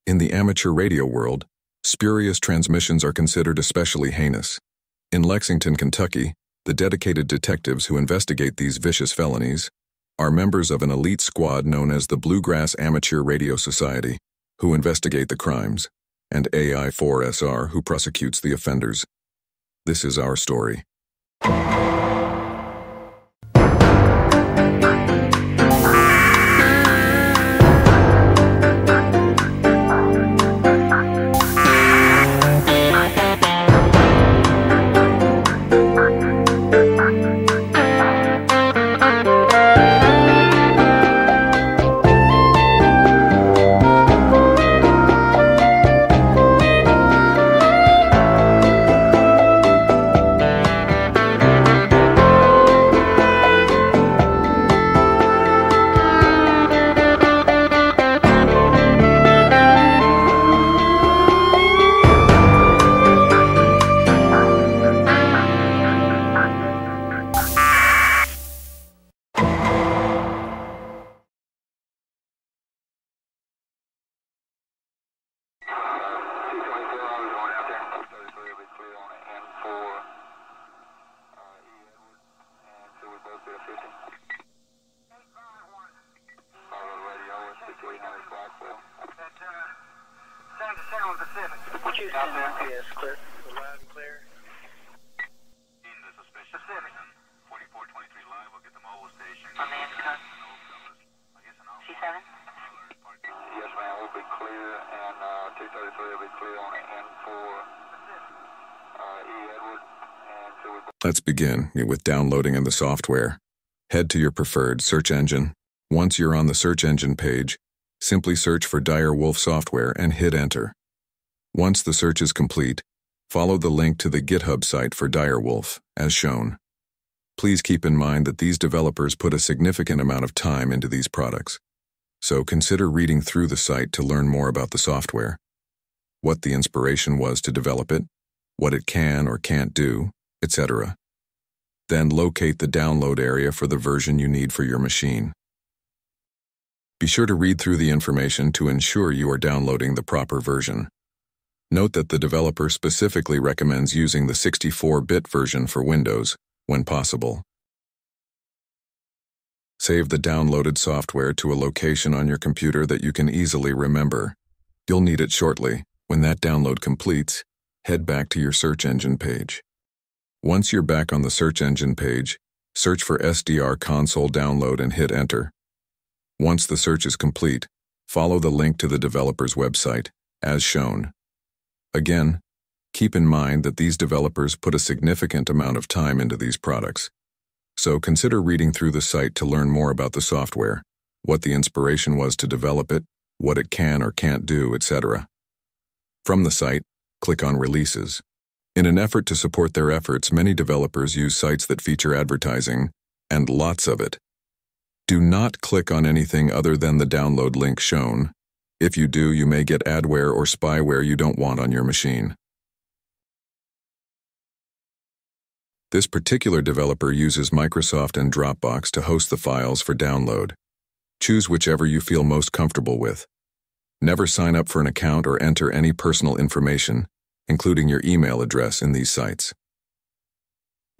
In the amateur radio world, spurious transmissions are considered especially heinous. In Lexington, Kentucky, the dedicated detectives who investigate these vicious felonies are members of an elite squad known as the Bluegrass Amateur Radio Society, who investigate the crimes, and AI4SR, who prosecutes the offenders. This is our story. Out there, yes, clear. Loud and clear. In the suspicious person, 4423 live, we'll get the mobile station. On the intercom. C7? Yes, ma'am, we'll be clear, and 233 will be clear on the N4 E. Edward, and so we're... Let's begin with downloading in the software. Head to your preferred search engine. Once you're on the search engine page, simply search for Dire Wolf software and hit enter. Once the search is complete, follow the link to the GitHub site for Dire Wolf, as shown. Please keep in mind that these developers put a significant amount of time into these products, so consider reading through the site to learn more about the software, what the inspiration was to develop it, what it can or can't do, etc. Then locate the download area for the version you need for your machine. Be sure to read through the information to ensure you are downloading the proper version. Note that the developer specifically recommends using the 64-bit version for Windows, when possible. Save the downloaded software to a location on your computer that you can easily remember. You'll need it shortly. When that download completes, head back to your search engine page. Once you're back on the search engine page, search for SDR console download and hit enter. Once the search is complete, follow the link to the developer's website, as shown. Again, keep in mind that these developers put a significant amount of time into these products, so consider reading through the site to learn more about the software, what the inspiration was to develop it, what it can or can't do, etc. From the site, click on Releases. In an effort to support their efforts, many developers use sites that feature advertising, and lots of it. Do not click on anything other than the download link shown. If you do, you may get adware or spyware you don't want on your machine. This particular developer uses Microsoft and Dropbox to host the files for download. Choose whichever you feel most comfortable with. Never sign up for an account or enter any personal information, including your email address, in these sites.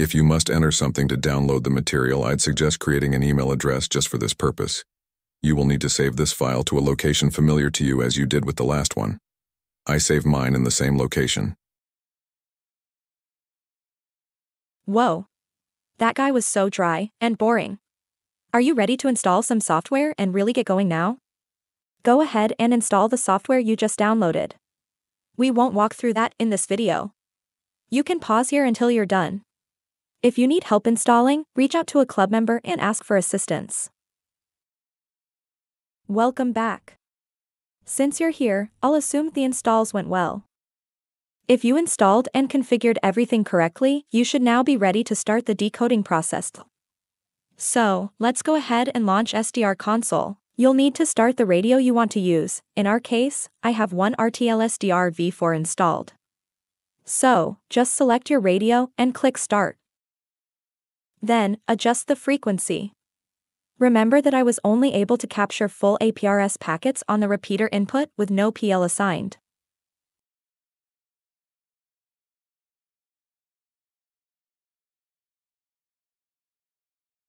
If you must enter something to download the material, I'd suggest creating an email address just for this purpose. You will need to save this file to a location familiar to you as you did with the last one. I save mine in the same location. Whoa. That guy was so dry and boring. Are you ready to install some software and really get going now? Go ahead and install the software you just downloaded. We won't walk through that in this video. You can pause here until you're done. If you need help installing, reach out to a club member and ask for assistance. Welcome back. Since you're here, I'll assume the installs went well. If you installed and configured everything correctly, you should now be ready to start the decoding process. So, let's go ahead and launch SDR console. You'll need to start the radio you want to use. In our case, I have one RTL SDR V4 installed. So, just select your radio and click Start. Then, adjust the frequency. Remember that I was only able to capture full APRS packets on the repeater input with no PL assigned.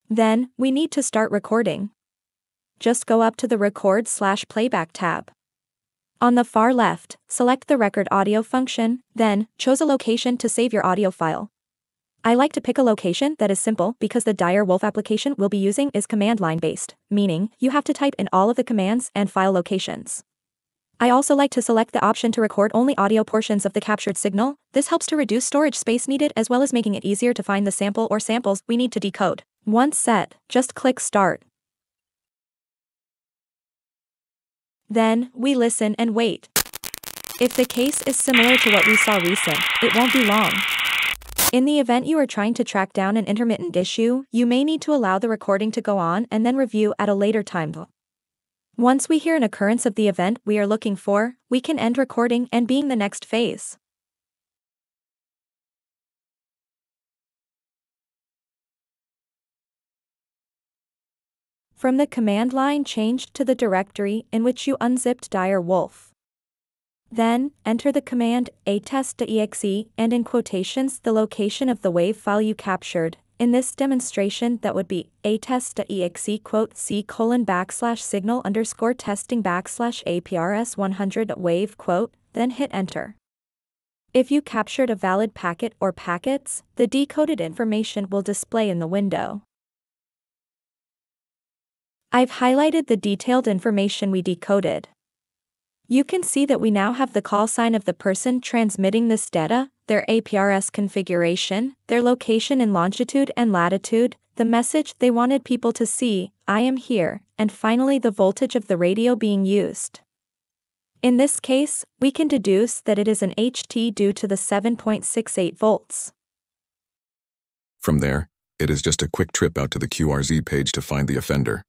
Then, we need to start recording. Just go up to the Record/Playback tab. On the far left, select the Record Audio function, then, choose a location to save your audio file. I like to pick a location that is simple because the dire wolf application we'll be using is command line based, meaning you have to type in all of the commands and file locations. I also like to select the option to record only audio portions of the captured signal. This helps to reduce storage space needed as well as making it easier to find the sample or samples we need to decode. Once set, just click Start. Then, we listen and wait. If the case is similar to what we saw recent, it won't be long. In the event you are trying to track down an intermittent issue, you may need to allow the recording to go on and then review at a later time. Once we hear an occurrence of the event we are looking for, we can end recording and begin the next phase. From the command line, change to the directory in which you unzipped dire wolf. Then, enter the command atest.exe and in quotations the location of the WAV file you captured. In this demonstration that would be atest.exe c:\signal_testing\APRS100 WAV then hit enter. If you captured a valid packet or packets, the decoded information will display in the window. I've highlighted the detailed information we decoded. You can see that we now have the call sign of the person transmitting this data, their APRS configuration, their location in longitude and latitude, the message they wanted people to see, I am here, and finally the voltage of the radio being used. In this case, we can deduce that it is an HT due to the 7.68 volts. From there, it is just a quick trip out to the QRZ page to find the offender.